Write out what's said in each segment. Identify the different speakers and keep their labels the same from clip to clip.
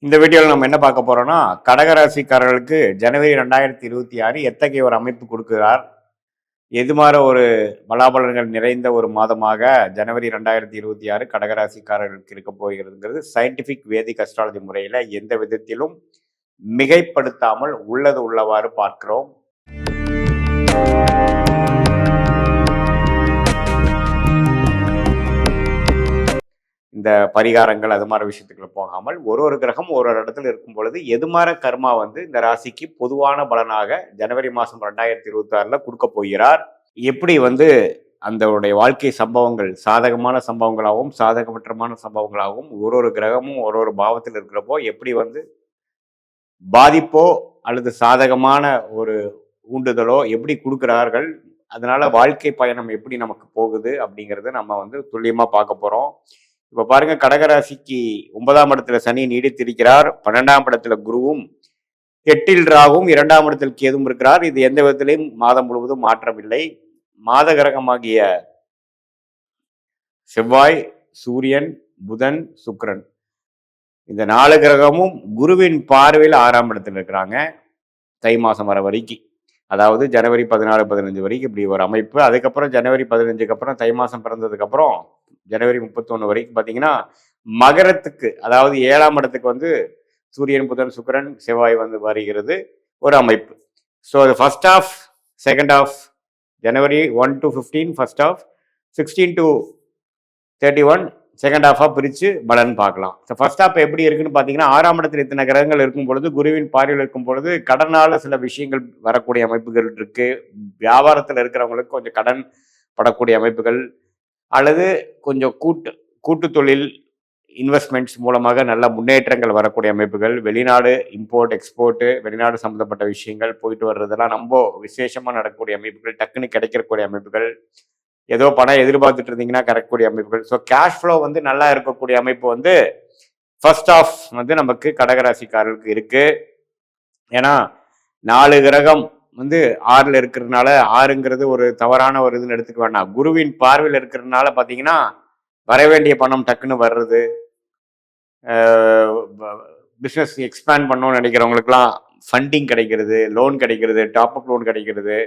Speaker 1: இந்த வீடியோவில் நம்ம என்ன பார்க்க போறோம்னா கடகராசிக்காரர்களுக்கு ஜனவரி 2026 எத்தகைய ஒரு அமைப்பு கொடுக்கிறார், எது மாதிரி ஒரு பலாபலன்கள் நிறைந்த ஒரு மாதமாக ஜனவரி 2026 கடகராசிக்காரர்களுக்கு இருக்க போகிறதுங்கிறது சயின்டிஃபிக் வேதிக் அஸ்ட்ராலஜி முறையில் எந்த விதத்திலும் மிகைப்படுத்தாமல் உள்ளது உள்ளவாறு பார்க்கிறோம். இந்த பரிகாரங்கள் அது மாதிரி விஷயத்துக்குள்ள போகாமல் ஒரு கிரகம் ஒரு இடத்துல இருக்கும் பொழுது எது மாதிரி கர்மா வந்து இந்த ராசிக்கு பொதுவான பலனாக ஜனவரி மாதம் 2026 கொடுக்க போகிறார், எப்படி வந்து அந்த வாழ்க்கை சம்பவங்கள் சாதகமான சம்பவங்களாகவும் சாதகமற்றமான சம்பவங்களாகவும் ஒரு கிரகமும் ஒரு பாவத்தில் இருக்கிறப்போ எப்படி வந்து பாதிப்போ அல்லது சாதகமான ஒரு ஊண்டுதலோ எப்படி கொடுக்குறார்கள், அதனால வாழ்க்கை பயணம் எப்படி நமக்கு போகுது அப்படிங்கிறத நம்ம வந்து துல்லியமா பார்க்க போறோம். இப்ப பாருங்க, கடகராசிக்கு 9ஆம் இடத்துல சனி நீடித்திருக்கிறார், 12ஆம் இடத்துல குருவும், 8ல் ராகும், 2ஆம் இடத்தில் கேதும் இருக்கிறார். இது எந்த விதத்திலையும் மாதம் முழுவதும் மாற்றமில்லை. மாத கிரகமாகிய செவ்வாய், சூரியன், புதன், சுக்கிரன் இந்த 4 கிரகமும் குருவின் பார்வையில் 6ஆம் இடத்துல இருக்கிறாங்க தை மாசம் வர வரைக்கும். அதாவது ஜனவரி 14, 15 வரைக்கும் இப்படி ஒரு அமைப்பு. அதுக்கப்புறம் ஜனவரி 15க்கு அப்புறம் தை மாசம் பிறந்ததுக்கு அப்புறம் ஜனவரி 31 வரைக்கும் பார்த்தீங்கன்னா மகரத்துக்கு, அதாவது 7ஆம் இடத்துக்கு வந்து சூரியன், புதன், சுக்கிரன், செவ்வாய் வந்து வருகிறது ஒரு அமைப்பு. ஸோ அது ஃபர்ஸ்ட் ஆஃப், செகண்ட் ஆஃப், ஜனவரி 1 to 15 first half, 16 to 31 second ஆஃபாக பிரித்து பலன் பார்க்கலாம். ஸோ ஃபர்ஸ்ட் ஆஃப் எப்படி இருக்குன்னு பார்த்தீங்கன்னா, 6ஆம் இடத்துல இத்தனை கிரகங்கள் இருக்கும் பொழுது, குருவின் பார்வையில் இருக்கும் பொழுது கடனால் சில விஷயங்கள் வரக்கூடிய அமைப்புகள் இருக்கு. வியாபாரத்தில் இருக்கிறவங்களுக்கு கொஞ்சம் கடன் படக்கூடிய அமைப்புகள், அல்லது கொஞ்சம் கூட்டு தொழில் இன்வெஸ்ட்மெண்ட்ஸ் மூலமாக நல்ல முன்னேற்றங்கள் வரக்கூடிய அமைப்புகள், வெளிநாடு இம்போர்ட் எக்ஸ்போர்ட்டு, வெளிநாடு சம்மந்தப்பட்ட விஷயங்கள் போயிட்டு வர்றதெல்லாம் ரொம்ப விசேஷமாக நடக்கக்கூடிய அமைப்புகள், டக்குன்னு கிடைக்கக்கூடிய அமைப்புகள், ஏதோ பணம் எதிர்பார்த்துட்டு இருந்தீங்கன்னா கிடைக்கக்கூடிய அமைப்புகள். ஸோ கேஷ் ஃப்ளோ வந்து நல்லா இருக்கக்கூடிய அமைப்பு வந்து ஃபர்ஸ்ட் ஆஃப் வந்து நமக்கு கடகராசிக்காரர்களுக்கு இருக்கு. ஏன்னா 4 கிரகம் வந்து 6ல் இருக்கிறதுனால, 6ங்கிறது ஒரு தவறான ஒரு இதுன்னு எடுத்துக்க வேண்டாம். குருவின் பார்வையில் இருக்கிறதுனால பார்த்தீங்கன்னா வர வேண்டிய பணம் டக்குன்னு வர்றது, பிஸ்னஸ் எக்ஸ்பேண்ட் பண்ணணும்னு நினைக்கிறவங்களுக்குலாம் ஃபண்டிங் கிடைக்கிறது, லோன் கிடைக்கிறது, டாப்அப் லோன் கிடைக்கிறது,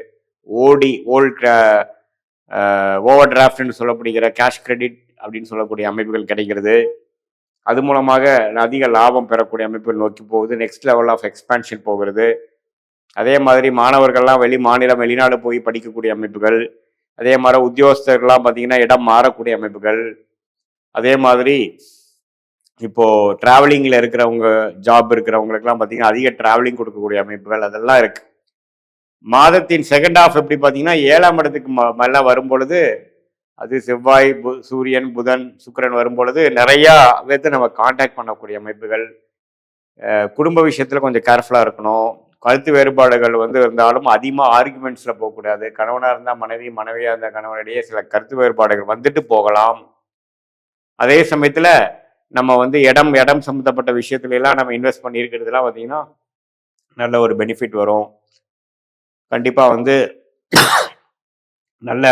Speaker 1: ஓவர் டிராஃப்ட்னு சொல்லப்படுகிற கேஷ் கிரெடிட் அப்படின்னு சொல்லக்கூடிய அமைப்புகள் கிடைக்கிறது. அது மூலமாக அதிக லாபம் பெறக்கூடிய அமைப்புகள் நோக்கி போகுது. நெக்ஸ்ட் லெவல் ஆஃப் எக்ஸ்பான்ஷன் போகிறது. அதே மாதிரி மாணவர்கள்லாம் மாநிலம் வெளிநாடு போய் படிக்கக்கூடிய அமைப்புகள், அதே மாதிரி உத்தியோகஸ்தர்கள்லாம் பார்த்தீங்கன்னா இடம் மாறக்கூடிய அமைப்புகள், அதே மாதிரி இப்போ டிராவலிங்கில் இருக்கிறவங்க, ஜாப் இருக்கிறவங்களுக்குலாம் பார்த்தீங்கன்னா அதிக டிராவலிங் கொடுக்கக்கூடிய அமைப்புகள் அதெல்லாம் இருக்கு. மாதத்தின் செகண்ட் ஆஃப் எப்படி பார்த்தீங்கன்னா 7ஆம் இடத்துக்கு மேலே வரும்பொழுது, அது செவ்வாய், சூரியன், புதன், சுக்கிரன் வரும்பொழுது நிறையா பேர்த்து நம்ம காண்டாக்ட் பண்ணக்கூடிய அமைப்புகள். குடும்ப விஷயத்தில் கொஞ்சம் கேர்ஃபுல்லாக இருக்கணும். கருத்து வேறுபாடுகள் வந்து இருந்தாலும் அதிகமாக ஆர்குமெண்ட்ஸில் போகக்கூடாது. கணவனாக இருந்தால் மனைவி, மனைவியாக இருந்தால் கணவனிடையே சில கருத்து வேறுபாடுகள் வந்துட்டு போகலாம். அதே சமயத்தில் நம்ம வந்து இடம் சம்மந்தப்பட்ட விஷயத்துல எல்லாம் நம்ம இன்வெஸ்ட் பண்ணியிருக்கிறதுலாம் பார்த்தீங்கன்னா நல்ல ஒரு பெனிஃபிட் வரும். கண்டிப்பாக வந்து நல்ல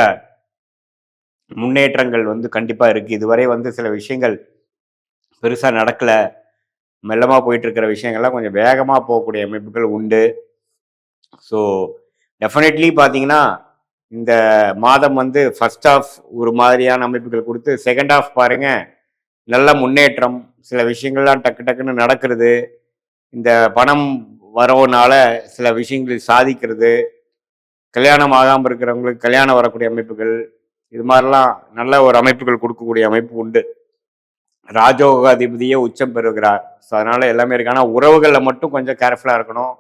Speaker 1: முன்னேற்றங்கள் வந்து கண்டிப்பாக இருக்குது. இதுவரை வந்து சில விஷயங்கள் பெருசாக நடக்கலை, மெல்லமாக போயிட்டு இருக்கிற விஷயங்கள்லாம் கொஞ்சம் வேகமாக போகக்கூடிய அமைப்புகள் உண்டு. ஸோ டெஃபினெட்லி பார்த்தீங்கன்னா இந்த மாதம் வந்து ஃபர்ஸ்ட் ஆஃப் ஒரு மாதிரியான அமைப்புகள் கொடுத்து, செகண்ட் ஆஃப் பாருங்க நல்ல முன்னேற்றம், சில விஷயங்கள்லாம் டக்குன்னு நடக்கிறது, இந்த பணம் வரவுனால சில விஷயங்கள் சாதிக்கிறது, கல்யாணம் ஆகாமல் இருக்கிறவங்களுக்கு கல்யாணம் வரக்கூடிய அமைப்புகள், இது மாதிரிலாம் நல்ல ஒரு அமைப்புகள் கொடுக்கக்கூடிய அமைப்பு உண்டு. ராஜோக அதிபதியே உச்சம் பெறுகிறார். ஸோ அதனால எல்லாமே இருக்கு. ஆனால் உறவுகளில் மட்டும் கொஞ்சம் கேர்ஃபுல்லாக இருக்கணும்.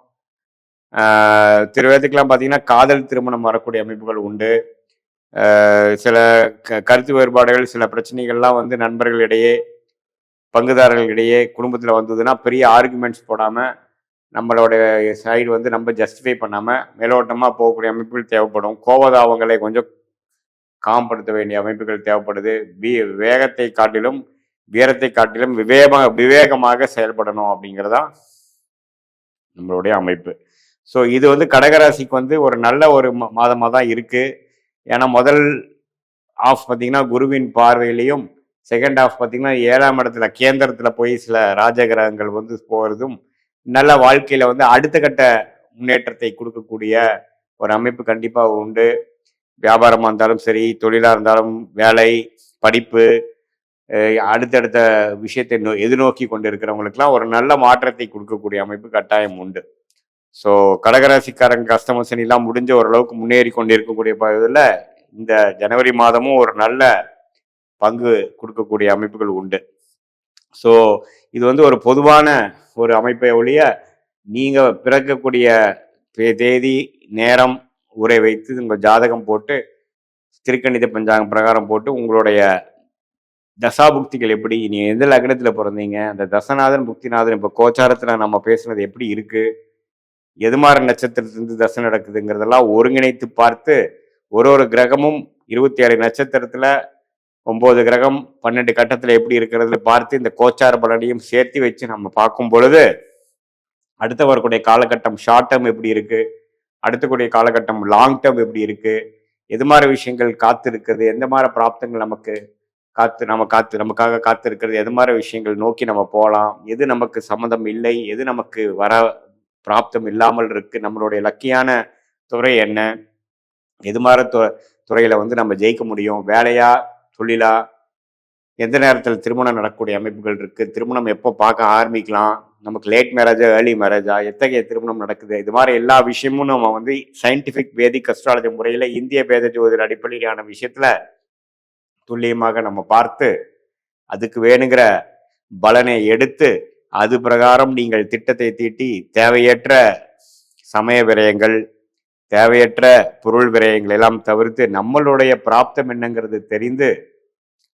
Speaker 1: திருவேத்துக்கெல்லாம் பார்த்தீங்கன்னா காதல் திருமணம் வரக்கூடிய அமைப்புகள் உண்டு. சில கருத்து வேறுபாடுகள், சில பிரச்சனைகள்லாம் வந்து நண்பர்களிடையே, பங்குதாரர்களிடையே, குடும்பத்தில் வந்ததுன்னா பெரிய ஆர்குமெண்ட்ஸ் போடாமல் நம்மளோட சைடு வந்து நம்ம ஜஸ்டிஃபை பண்ணாமல் மேலோட்டமாக போகக்கூடிய அமைப்புகள் தேவைப்படும். கோபதாபங்களை கொஞ்சம் காம்படுத்த வேண்டிய அமைப்புகள் தேவைப்படுது. வேகத்தை காட்டிலும் வீரத்தை காட்டிலும் விவேகமாக செயல்படணும் அப்படிங்கிறதான் நம்மளுடைய அமைப்பு. ஸோ இது வந்து கடகராசிக்கு வந்து ஒரு நல்ல ஒரு மாதமாக தான் இருக்குது. ஏன்னா முதல் ஆஃப் பார்த்தீங்கன்னா குருவின் பார்வையிலையும் செகண்ட் ஹாஃப் பார்த்தீங்கன்னா 7ஆம் இடத்துல கேந்திரத்துல போய் சில ராஜகிரகங்கள் வந்து போகிறதும் நல்ல வாழ்க்கையில வந்து அடுத்த கட்ட முன்னேற்றத்தை கொடுக்கக்கூடிய ஒரு அமைப்பு கண்டிப்பா உண்டு. வியாபாரமா இருந்தாலும் சரி, தொழிலா இருந்தாலும், வேலை, படிப்பு, அடுத்தடுத்த விஷயத்தை எதிர்நோக்கி கொண்டு இருக்கிறவங்களுக்குலாம் ஒரு நல்ல மாற்றத்தை கொடுக்கக்கூடிய அமைப்பு கட்டாயம் உண்டு. ஸோ கடகராசிக்காரங்க அஷ்டம சனிலாம் முடிஞ்ச ஓரளவுக்கு முன்னேறி கொண்டு இருக்கக்கூடிய பகுதியில் இந்த ஜனவரி மாதமும் ஒரு நல்ல பங்கு கொடுக்கக்கூடிய அமைப்புகள் உண்டு. ஸோ இது வந்து ஒரு பொதுவான ஒரு அமைப்பை ஒழிய நீங்கள் பிறக்கக்கூடிய தேதி, நேரம், உரை வைத்து உங்கள் ஜாதகம் போட்டு திருக்கணித பஞ்சாங்கம் பிரகாரம் போட்டு உங்களுடைய தசாபுக்திகள் எப்படி, நீ எந்த லக்னத்தில் பிறந்தீங்க, அந்த தசநாதன் புக்திநாதன் இப்போ கோச்சாரத்தில் நம்ம பேசுனது எப்படி இருக்கு, எது மாதிரி நட்சத்திரத்திலிருந்து தசை நடக்குதுங்கிறதெல்லாம் ஒருங்கிணைத்து பார்த்து ஒரு கிரகமும் 27 நட்சத்திரத்துல 9 கிரகம் 12 கட்டத்துல எப்படி இருக்கிறதுல பார்த்து இந்த கோச்சார பலனையும் சேர்த்து வச்சு நம்ம பார்க்கும் பொழுது அடுத்த வரக்கூடிய காலகட்டம் ஷார்ட் டேர்ம் எப்படி இருக்கு, அடுத்தக்கூடிய காலகட்டம் லாங் டேர்ம் எப்படி இருக்கு, எது மாதிரி விஷயங்கள் காத்து இருக்கிறது, எந்த மாதிரி பிராப்தங்கள் நமக்காக காத்து இருக்கிறது, எது மாதிரி விஷயங்கள் நோக்கி நம்ம போகலாம், எது நமக்கு சம்மந்தம் இல்லை, எது நமக்கு வர பிராப்தம் இல்லாமல் இருக்கு, நம்மளுடைய லக்கியான துறை என்ன, எது மாதிரி துறையில வந்து நம்ம ஜெயிக்க முடியும், வேலையா தொழிலா, எந்த நேரத்தில் திருமணம் நடக்கக்கூடிய அமைப்புகள் இருக்கு, திருமணம் எப்போ பார்க்க ஆரம்பிக்கலாம், நமக்கு லேட் மேரேஜா ஏர்லி மேரேஜா, எத்தகைய திருமணம் நடக்குது, இது மாதிரி எல்லா விஷயமும் நம்ம வந்து சயின்டிபிக் வேதிக் அஸ்ட்ராலஜி முறையில இந்திய பேத ஜோதிட அடிப்படையிலான விஷயத்துல துல்லியமாக நம்ம பார்த்து அதுக்கு வேணுங்கிற பலனை எடுத்து அது பிரகாரம் நீங்கள் திட்டத்தை தீட்டி தேவையற்ற சமய விரயங்கள், தேவையற்ற பொருள் விரயங்கள் எல்லாம் தவிர்த்து நம்மளுடைய பிராப்தம் என்னங்கிறது தெரிந்து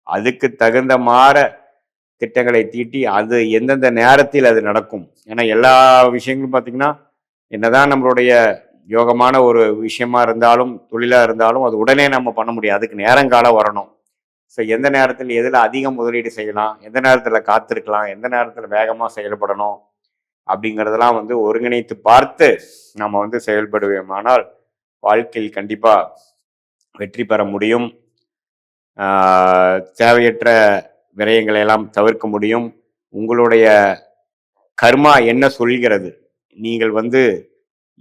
Speaker 1: அதுக்கு தகுந்த மாற திட்டங்களை தீட்டி அது எந்தெந்த நேரத்தில் அது நடக்கும். ஏன்னா எல்லா விஷயங்களும் பார்த்தீங்கன்னா என்னதான் நம்மளுடைய யோகமான ஒரு விஷயமா இருந்தாலும் தொழிலாக இருந்தாலும் அது உடனே நம்ம பண்ண முடியாது, அதுக்கு நேரங்காலம் வரணும். ஸோ எந்த நேரத்தில் எதில் அதிகம் முதலீடு செய்யலாம், எந்த நேரத்தில் காத்திருக்கலாம், எந்த நேரத்தில் வேகமாக செயல்படணும் அப்படிங்கிறதெல்லாம் வந்து ஒருங்கிணைத்து பார்த்து நம்ம வந்து செயல்படுவோமானால் வாழ்க்கையில் கண்டிப்பாக வெற்றி பெற முடியும். தேவையற்ற விரயங்களை எல்லாம் தவிர்க்க முடியும். உங்களுடைய கர்மா என்ன சொல்கிறது, நீங்கள் வந்து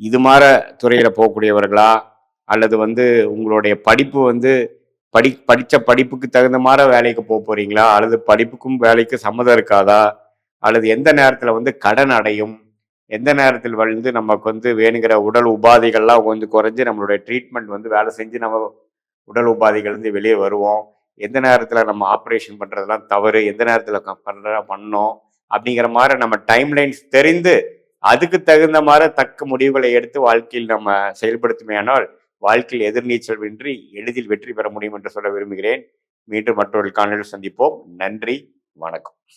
Speaker 1: இது மாதிரி துறையில் போகக்கூடியவர்களா, அல்லது வந்து உங்களுடைய படிப்பு வந்து படித்த படிப்புக்கு தகுந்த மாதிரி வேலைக்கு போறீங்களா, அல்லது படிப்புக்கும் வேலைக்கு சம்மதம் இருக்காதா, அல்லது எந்த நேரத்தில் வந்து கடன் அடையும், எந்த நேரத்தில் வந்து நமக்கு வந்து வேணுங்கிற உடல் உபாதைகள்லாம் கொஞ்சம் குறைஞ்சி நம்மளுடைய ட்ரீட்மெண்ட் வந்து வேலை செஞ்சு நம்ம உடல் உபாதைகள் வந்து வெளியே வருவோம், எந்த நேரத்தில் நம்ம ஆப்ரேஷன் பண்ணுறதெல்லாம் தவறு, எந்த நேரத்தில் பண்ணோம் அப்படிங்கிற மாதிரி நம்ம டைம்லைன்ஸ் தெரிந்து அதுக்கு தகுந்த மாதிரி தக்க முடிவுகளை எடுத்து வாழ்க்கையில் நம்ம செயல்படுத்துமையானால் வாழ்க்கையில் எதிர்நீச்சல் வென்றி எளிதில் வெற்றி பெற முடியும் என்று சொல்ல விரும்புகிறேன். மீண்டும் மற்றொரு காணொலியில் சந்திப்போம். நன்றி, வணக்கம்.